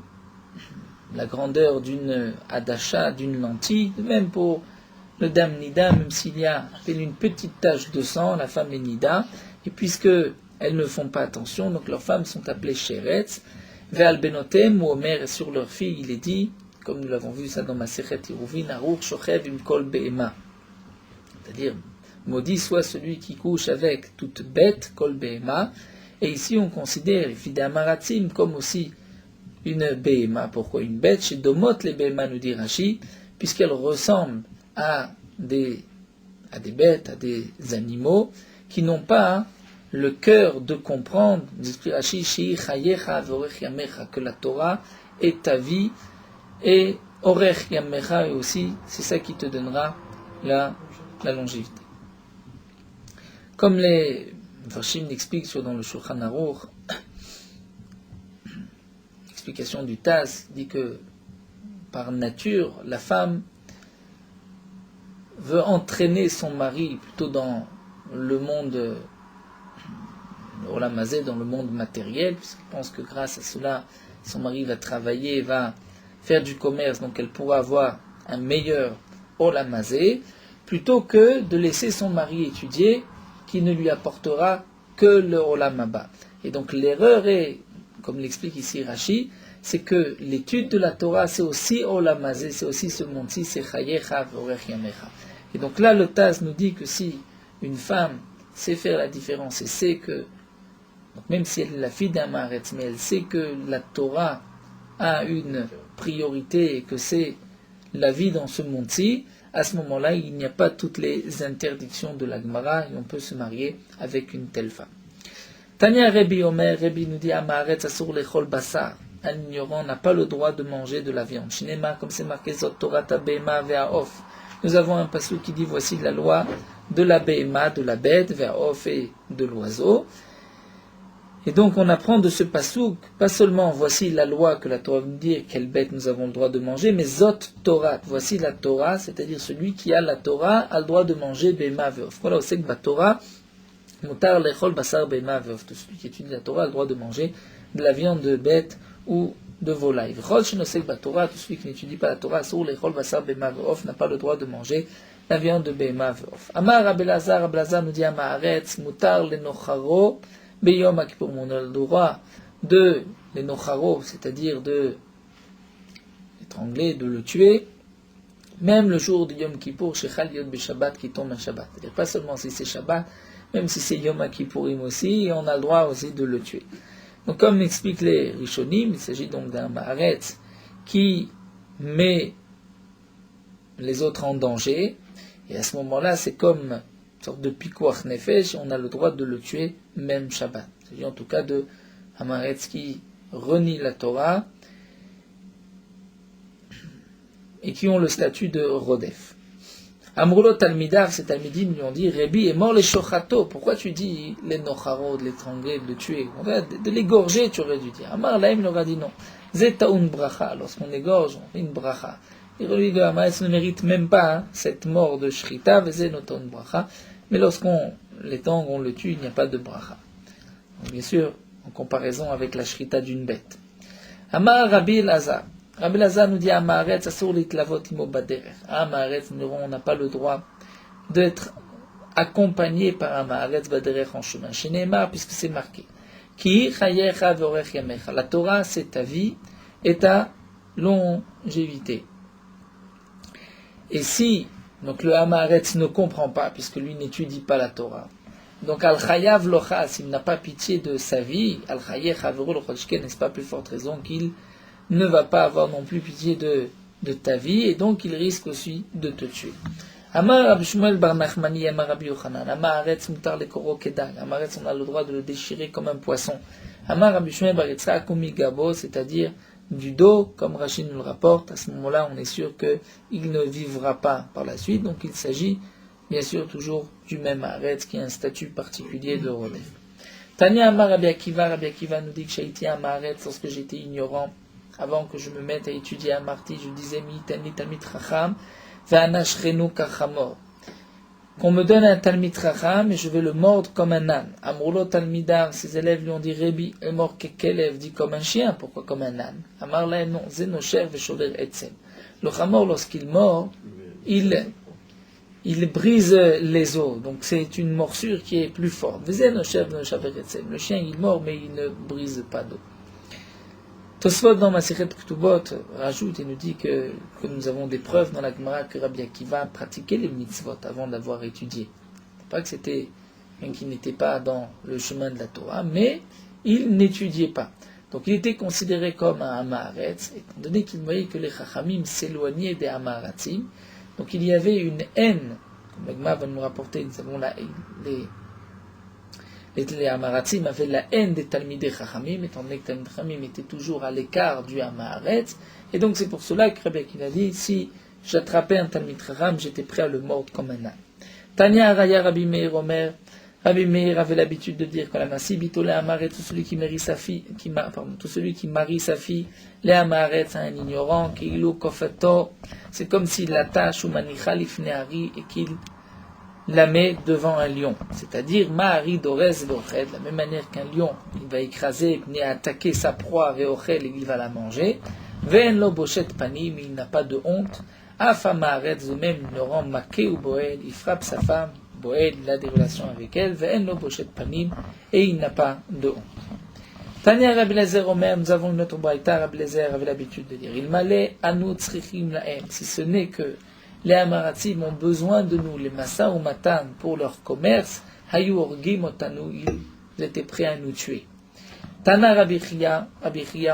la grandeur d'une adasha, d'une lentille, de même pour le dam nida, même s'il y a une petite tache de sang, la femme est nida, et puisque elles ne font pas attention, donc leurs femmes sont appelées sheretz, ve'al benotem, ou Omer, sur leurs filles, il est dit, comme nous l'avons vu ça dans Masechet Iruvin, Aruch shochev im kol be'ema, c'est-à-dire, maudit soit celui qui couche avec toute bête, kol be'ema, et ici on considère, fidamaratzim, comme aussi une be'ema. Pourquoi une bête? Chez Domot les be'ema, nous dit Rashi, puisqu'elle ressemble à des bêtes, à des animaux qui n'ont pas le cœur de comprendre, dit Rashi, que la Torah est ta vie, et orech yamecha, et aussi c'est ça qui te donnera la longévité. Comme les Farshim l'expliquent dans le Shulchan Aruch, l'explication du Taz dit que par nature, la femme veut entraîner son mari plutôt dans le monde, le Olam Hazé, dans le monde matériel, puisqu'elle pense que grâce à cela, son mari va travailler, va faire du commerce, donc elle pourra avoir un meilleur Olam Hazé, plutôt que de laisser son mari étudier, qui ne lui apportera que le Olam Haba. Et donc l'erreur est, comme l'explique ici Rashi, c'est que l'étude de la Torah, c'est aussi Olam Hazé, c'est aussi ce monde-ci, c'est Chayecha Vorech Yamecha. Et donc là, le Taz nous dit que si une femme sait faire la différence et sait que, donc même si elle est la fille d'un Maaretz, mais elle sait que la Torah a une priorité et que c'est la vie dans ce monde-ci, à ce moment-là, il n'y a pas toutes les interdictions de la Gemara et on peut se marier avec une telle femme. Tania Rebi Omer, Rebi nous dit Maaretz asur lechol basar. Un ignorant n'a pas le droit de manger de la viande. Shinema, comme c'est marqué Zot Torah Behema Ve'aof. Nous avons un passage qui dit voici la loi de la Behema, de la bête, Ve'aof et de l'oiseau. Et donc on apprend de ce pasouk, pas seulement voici la loi que la Torah nous dit, quelle bête nous avons le droit de manger, mais Zot Torah, voici la Torah, c'est-à-dire celui qui a la Torah a le droit de manger Behema Ve'aof. Voilà, on sait que la Torah, Mutar lechol basar Behema Ve'aof, celui qui étudie la Torah a le droit de manger de la viande de bête ou de volaille. V'chol shenosek b'Torah, tout celui qui n'étudie pas la Torah, sur lechol basar Behema Ve'aof, n'a pas le droit de manger la viande de Behema Ve'aof. Amar Rabbi Elazar nous dit Amaharetz, Mutar lenocharo, Beyom Kippur, on a le droit de l'enocharo, c'est-à-dire de l'étrangler, de le tuer, même le jour de Yom Kippour, chez Chaliot Beshabbat, qui tombe un Shabbat. C'est-à-dire pas seulement si c'est Shabbat, même si c'est Yom Kippourim aussi, on a le droit aussi de le tuer. Donc comme expliquent les Rishonim, il s'agit donc d'un Maaretz qui met les autres en danger, et à ce moment-là, c'est comme une sorte de pikuach nefesh, on a le droit de le tuer même Shabbat. Il s'agit en tout cas de Hamaretz qui renie la Torah et qui ont le statut de Rodef. Amrulo Talmidav, ces Talmidim lui ont dit Rébi est mort les shochato. Pourquoi tu dis les nocharo, de l'étrangler, de le tuer? De l'égorger, tu aurais dû dire. Amar Laim leur a dit non. Zetaun bracha. Lorsqu'on égorge, on fait une bracha. Et lui de Hamaretz ne mérite même pas cette mort de Shrita, Vezenoton bracha. Mais lorsqu'on l'étang, on le tue, il n'y a pas de bracha. Donc, bien sûr, en comparaison avec la Shrita d'une bête. Amar Rabbi Elazar. Rabbi Elazar nous dit Amaretz asur litlavot imo baderech. Amaretz, on n'a pas le droit d'être accompagné par Amaretz baderech en chemin. Chez Neymar, puisque c'est marqué. Ki chayecha vorech yamecha. La Torah, c'est ta vie et ta longévité. Et si donc le Amaretz ne comprend pas, puisque lui n'étudie pas la Torah, donc Al-Chayav Locha, s'il n'a pas pitié de sa vie, Al-Chayev Chaveru Lochashke, n'est-ce pas plus forte raison qu'il ne va pas avoir non plus pitié de ta vie, et donc il risque aussi de te tuer. Amar Rabbi Shmuel bar Nachmani, Amar Rabbi Yochanan, Amaretz mutar lekoro kedag, Amaretz on a le droit de le déchirer comme un poisson. Amar Rabbi Shmuel bar Yitzhak Umi Gabo, c'est-à-dire du dos, comme Rachid nous le rapporte, à ce moment-là on est sûr qu'il ne vivra pas par la suite, donc il s'agit bien sûr toujours du même Aretz qui a un statut particulier de Rodef. Tania Amar Rabbi Akiva nous dit que j'ai été un Aretz lorsque j'étais ignorant, avant que je me mette à étudier à Marty, je disais Mi Talmid Chacham, Ve'anashrenu Kachamor. qu'on me donne un Talmid Chacham et je vais le mordre comme un âne. Amrulot Talmidar, ses élèves lui ont dit, Rébi est mort Kekelev, dit comme un chien, pourquoi comme un âne? Amar la non, Zenosher Veshover Etzem. Le Chamor, lorsqu'il mord, il brise les os, donc c'est une morsure qui est plus forte. Le chien il mord mais il ne brise pas d'os. Tosfot dans Masechet Ketubot rajoute et nous dit que nous avons des preuves dans la Gemara que Rabbi Akiva pratiquait les mitzvot avant d'avoir étudié. Pas que c'était, même qu'il n'était pas dans le chemin de la Torah, mais il n'étudiait pas. Donc il était considéré comme un Amaharetz, étant donné qu'il voyait que les Chachamim s'éloignaient des Amaharatzim. Donc il y avait une haine, comme l'Agma va nous rapporter, nous savons les Amaratzim avaient la haine des Talmidei Chachamim, étant donné que Talmidei Chachamim était toujours à l'écart du Amaharetz, et donc c'est pour cela que Rabbi Akiva dit, si j'attrapais un Talmid Chacham, j'étais prêt à le mordre comme un âne. Tanya Araya Rabbi Meir Omer, Rabbi Meir avait l'habitude de dire quand la Nasi bitole Amaharetz, tout celui qui marie sa fille, les Amaharetz à un ignorant, Keilu Kofato, c'est comme s'il l'attache ou Manicha Lifneari et qu'il la met devant un lion. C'est-à-dire, Mahari Dorez Veochel, de la même manière qu'un lion, il va écraser, venir attaquer sa proie, Veochel, et il va la manger. Ven lo boshet panim, il n'a pas de honte. Afa Maharetz, de même, il le rend maké ou boel, il frappe sa femme, boel, il a des relations avec elle. Ven lo boshet panim, et il n'a pas de honte. Tania Rabbi Lezer Omer, nous avons une autre braïta, Rabbi Lezer avait l'habitude de dire, il m'allait anu tzrichim lahem, si ce n'est que les Amaratzim ont besoin de nous, les Massa ou Matan, pour leur commerce, hayu orgim otanu, ils étaient prêts à nous tuer. Tana Rabbi Chia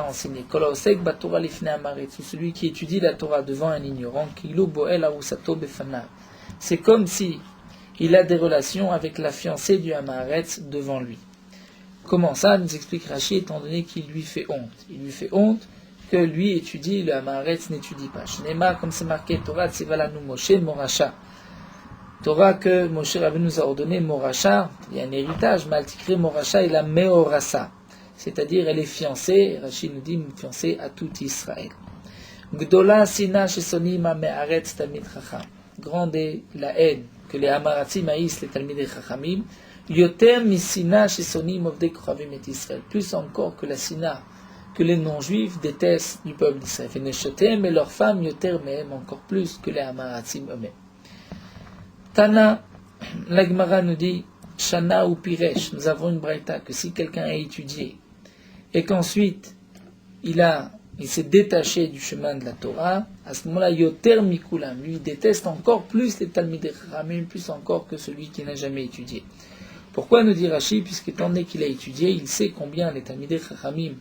enseigné, kolosek batora lifne Amaretz, celui qui étudie la Torah devant un ignorant, kilu boel arusato befanav. C'est comme si il a des relations avec la fiancée du Amaretz devant lui. Comment ça, nous explique Rashi, étant donné qu'il lui fait honte. Il lui fait honte que lui étudie, le Amaharetz n'étudie pas. Shnema, comme c'est marqué, Torah tzivalanu Moshe Moracha. Torah que Moshe Rabbeinu nous a ordonné Moracha, il y a un héritage, Maltikri Moracha et la Meorasa. C'est-à-dire, elle est fiancée, Rashi nous dit, fiancée à tout Israël. Gdola Sina Shesonim Me'aretz Talmid Chacham. Grande est la haine que les Amaratzim haïssent les Talmidei Chachamim. Yoter misina shesonim ovdei kochavim et Israël. Plus encore que la sina que les non-juifs détestent du peuple d'Israël. Veneshotem et leurs femmes yoter mehem encore plus que les Amaratzim eux-mêmes. Tana, la Gemara nous dit, Shana ou Piresh, nous avons une braïta que si quelqu'un a étudié et qu'ensuite il s'est détaché du chemin de la Torah, à ce moment-là, yoter mikulam, lui déteste encore plus les Talmidei Chachamim, plus encore que celui qui n'a jamais étudié. Pourquoi nous dit Rashi? Puisqu'étant donné qu'il a étudié, il sait combien les Talmidei Chachamim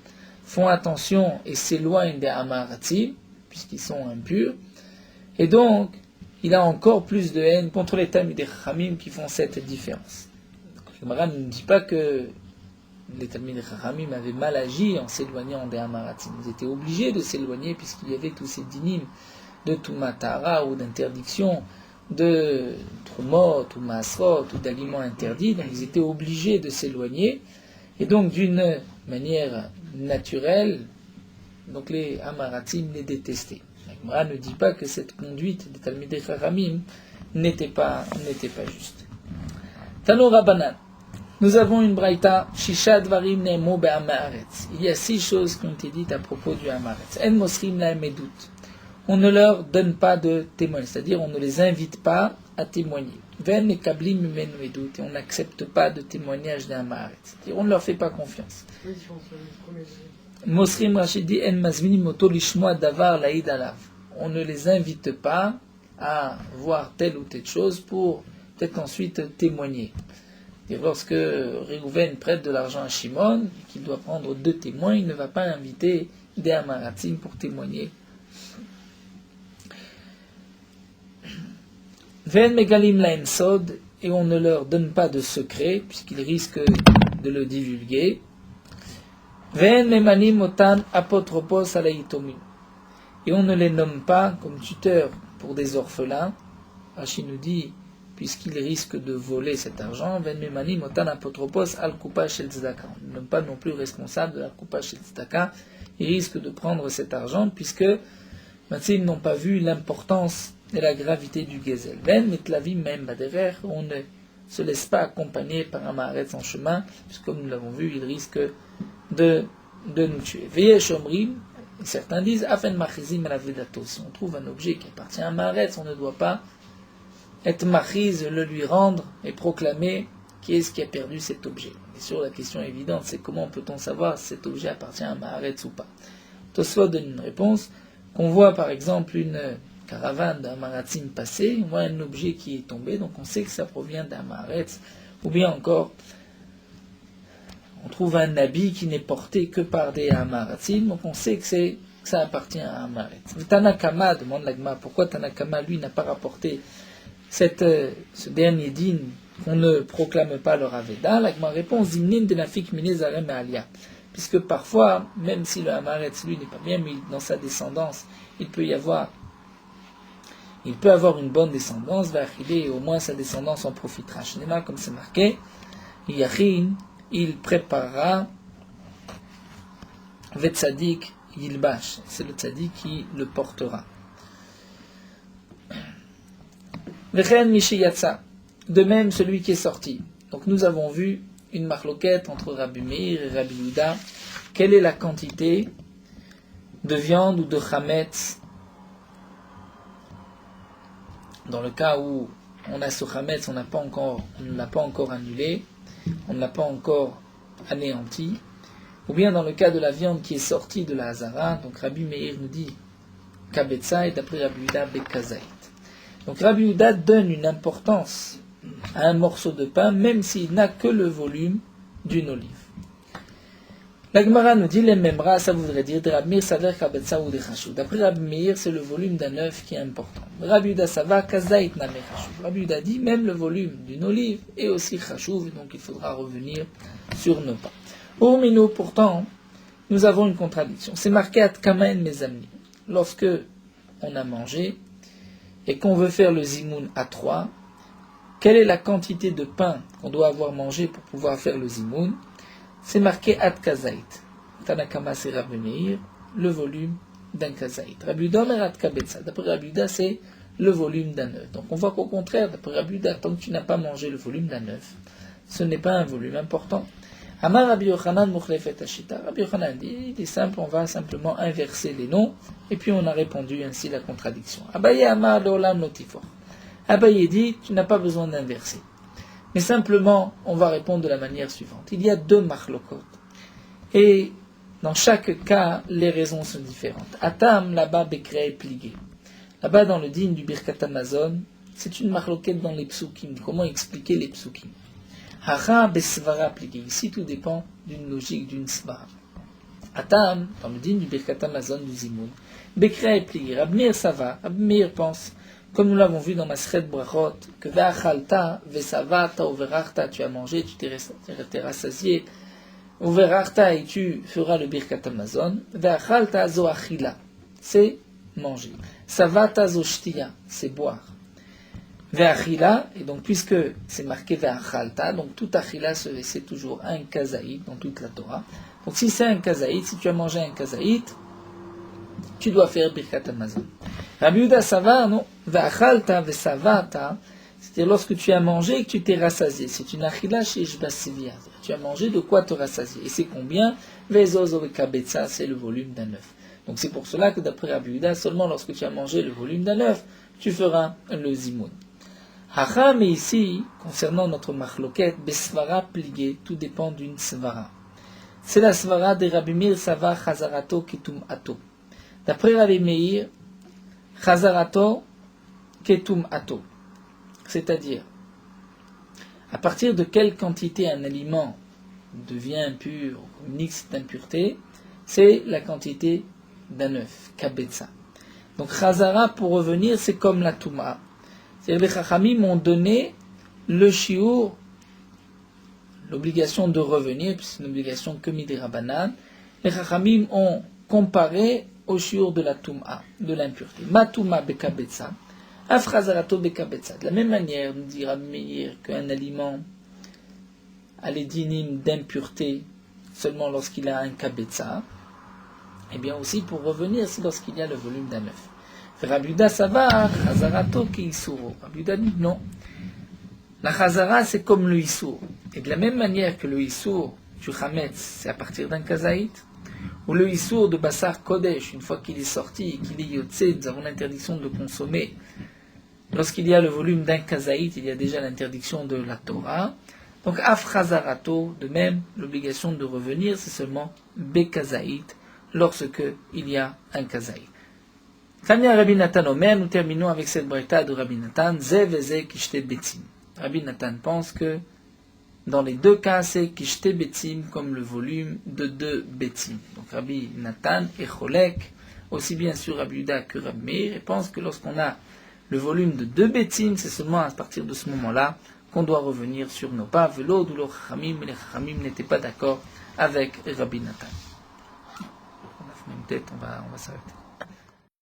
font attention et s'éloignent des Amaratzim, puisqu'ils sont impurs, et donc il a encore plus de haine contre les Talmidei Chachamim qui font cette différence. Le Gemara ne nous dit pas que les Talmidei Chachamim avaient mal agi en s'éloignant des Amaratzim. Ils étaient obligés de s'éloigner puisqu'il y avait tous ces dinim de Tumatara ou d'interdiction de Trumot ou Masrot ou d'aliments interdits, donc ils étaient obligés de s'éloigner, et donc d'une manière naturelle, donc les Amaratzim les détestaient. La Gemara ne dit pas que cette conduite des Talmidei Chachamim n'était pas juste. Tano Rabbanan, nous avons une braïta, Shisha Dvarim Nemo Be'Amaretz. Il y a 6 choses qui ont été dites à propos du Amaretz. En Mosrim la Medut. On ne leur donne pas de témoins, c'est-à-dire on ne les invite pas à témoigner. Ven et kablim mimenu edut, et on n'accepte pas de témoignage d'un Amaretz. C'est-à-dire on ne leur fait pas confiance. Mosrim Rachidi en mazminim moto lishmoa davar laïd alav. On ne les invite pas à voir telle ou telle chose pour peut-être ensuite témoigner. Et lorsque Réhouven prête de l'argent à Shimon, et qu'il doit prendre 2 témoins, il ne va pas inviter des Amaratzim pour témoigner. Ven megalim laem sod, et on ne leur donne pas de secret, puisqu'ils risquent de le divulguer. Ven memanim otan apotropos alaytomim, et on ne les nomme pas comme tuteurs pour des orphelins. Rashi nous dit, puisqu'ils risquent de voler cet argent, ven memanim otan apotropos al kupa shel tzedaka. On ne nomme pas non plus responsable de la kupa shel tzedaka. Ils risquent de prendre cet argent, puisque ils n'ont pas vu l'importance de la gravité du gezel. Ven mitlavim même baderer, on ne se laisse pas accompagner par un maaretz en chemin, puisque comme nous l'avons vu, il risque de nous tuer. Veillez shomrim, certains disent, afen machizim la vedato. Si on trouve un objet qui appartient à un maaretz, on ne doit pas être machiz, le lui rendre et proclamer qui est-ce qui a perdu cet objet. Et sur la question évidente, c'est comment peut-on savoir si cet objet appartient à un maaretz ou pas. Tosfot donne une réponse, qu'on voit par exemple une caravane d'un maratzim passé, on voit un objet qui est tombé, donc on sait que ça provient d'un maaretz, ou bien encore, on trouve un habit qui n'est porté que par des maratzim, donc on sait que ça appartient à un maaretz. Tanakama demande l'agma, pourquoi Tanakama lui n'a pas rapporté ce dernier din qu'on ne proclame pas le Raveda. L'agma répond Zimnin de nafik minezarem alia, puisque parfois, même si le Hamaretz lui n'est pas bien, mais dans sa descendance, il peut avoir une bonne descendance, et au moins sa descendance en profitera. Shnema, comme c'est marqué, Yachin, il préparera Vetzadik Yilbash, c'est le Tzadik qui le portera. Vechen Mishiyatsa, de même celui qui est sorti. Donc nous avons vu une marloquette entre Rabbi Meir et Rabbi Yehuda. Quelle est la quantité de viande ou de chametz dans le cas où on a ce chametz, on ne l'a pas encore annulé, on ne l'a pas encore anéanti, ou bien dans le cas de la viande qui est sortie de la Hazara, donc Rabbi Meir nous dit Kabetza et d'après Rabbi Yehuda Bekazaït. Donc Rabbi Yehuda donne une importance à un morceau de pain, même s'il n'a que le volume d'une olive. La Gemara nous dit les memra, ça voudrait dire de Rabbi Meir saver kabetza ou de chashou. D'après Rabbi Meir, c'est le volume d'un œuf qui est important. Rabbi Yehuda sava kazait na me chashou. Rabbi Yehuda dit même le volume d'une olive est aussi chashou, donc il faudra revenir sur nos pas. Pour nous, pourtant, nous avons une contradiction. C'est marqué at kamen mes amis. Lorsque on a mangé et qu'on veut faire le zimoun à 3, quelle est la quantité de pain qu'on doit avoir mangé pour pouvoir faire le zimoun? C'est marqué Ad Kazaït. Tanakama c'est Rabbi Meir, le volume d'un Kazaït. Rabbi Yehuda mer Ad Kabetza. D'après Rabbi Yehuda, c'est le volume d'un œuf. Donc on voit qu'au contraire, d'après Rabbi Yehuda, tant que tu n'as pas mangé le volume d'un œuf, ce n'est pas un volume important. Amar Rabbi Yochanan Mukhlefet Ashita. Rabbi Yochanan dit, il est simple, on va simplement inverser les noms, et puis on a répondu ainsi la contradiction. Abaye Amar Leolam Notifor. Abaye dit, tu n'as pas besoin d'inverser. Mais simplement, on va répondre de la manière suivante. Il y a 2 marlokot. Et dans chaque cas, les raisons sont différentes. Atam, là-bas, Bekre plié. Là-bas, dans le din du Birkat Hamazon, c'est une marloquette dans les psukim. Comment expliquer les psukim? Hacha besvara plié. Ici, tout dépend d'une logique, d'une svara. Atam, dans le din du Birkat Hamazon du Zimoun, Bekre plié. Rabbi Meir Sava, Rabbi Meir pense, comme nous l'avons vu dans Masret Brachot, que ve'achalta, ve'savata, ou ve'rachta, tu as mangé, tu t'es rassasié, ou ve'rachta, et tu feras le Birkat Hamazon, ve'achalta zo achila, c'est manger. Savata zo shtiya, c'est boire. Ve'achila, et donc puisque c'est marqué ve'achalta, donc tout achila, c'est toujours un kazaït dans toute la Torah. Donc si c'est un kazaït, si tu as mangé un kazaït, tu dois faire Birkat Hamazon. Rabbi Yehuda Sava, non, ve'achalta ve'savata, c'est-à-dire lorsque tu as mangé et que tu t'es rassasié. C'est une achila chez Jbasivia. Tu as mangé de quoi te rassasier. Et c'est combien? Ve'zozo ve'kabetza, c'est le volume d'un œuf. Donc c'est pour cela que d'après Rabbi Yehuda, seulement lorsque tu as mangé le volume d'un œuf, tu feras le zimoun. Hacha, mais ici, concernant notre machloket, besvara plié, tout dépend d'une svara. C'est la svara de Rabbi Meir Sava Chazarato Ketum Ato. D'après Rabbi Meir, Chazarato Ketum Ato. C'est-à-dire, à partir de quelle quantité un aliment devient impur, une X d'impureté, c'est la quantité d'un œuf, kabetza. Donc Chazara, pour revenir, c'est comme la Touma. C'est-à-dire les Chachamim m'ont donné le shiur, l'obligation de revenir, puisque c'est une obligation que midi Rabbanan. Les Chachamim ont comparé au shiur de la Touma, de l'impureté. Ma Touma bekabetza. Afrazarato bekabetza. De la même manière, nous dit Rabbi Meir qu'un aliment a les dinim d'impureté seulement lorsqu'il a un kabetza, et bien aussi pour revenir, c'est lorsqu'il y a le volume d'un œuf. Rabbi Yehuda Savar, Chazarato ki Isuro. Rabbi Yehuda dit non. La Chazara, c'est comme le Issour. Et de la même manière que le Issour du Chametz, c'est à partir d'un kazaït, ou le Issour de Bassar Kodesh, une fois qu'il est sorti et qu'il est Yotzé, nous avons l'interdiction de le consommer. Lorsqu'il y a le volume d'un kazaït, il y a déjà l'interdiction de la Torah. Donc, Afrazarato, de même, l'obligation de revenir, c'est seulement Bekazaït, lorsque il y a un kazaït. Tania Rabbi Nathan Omer, nous terminons avec cette braïta de Rabbi Nathan, Ze veze kishte betzim. Rabbi Nathan pense que dans les deux cas, c'est kishte betzim comme le volume de 2 betzim. Donc Rabbi Nathan et Cholek, aussi bien sur Rabbi Yehuda que Rabbi Meir, et pense que lorsqu'on a le volume de 2 betzim, c'est seulement à partir de ce moment-là qu'on doit revenir sur nos pas. Velo d'où les Chachamim n'étaient pas d'accord avec Rabbi Nathan. On a fait une tête, on va s'arrêter.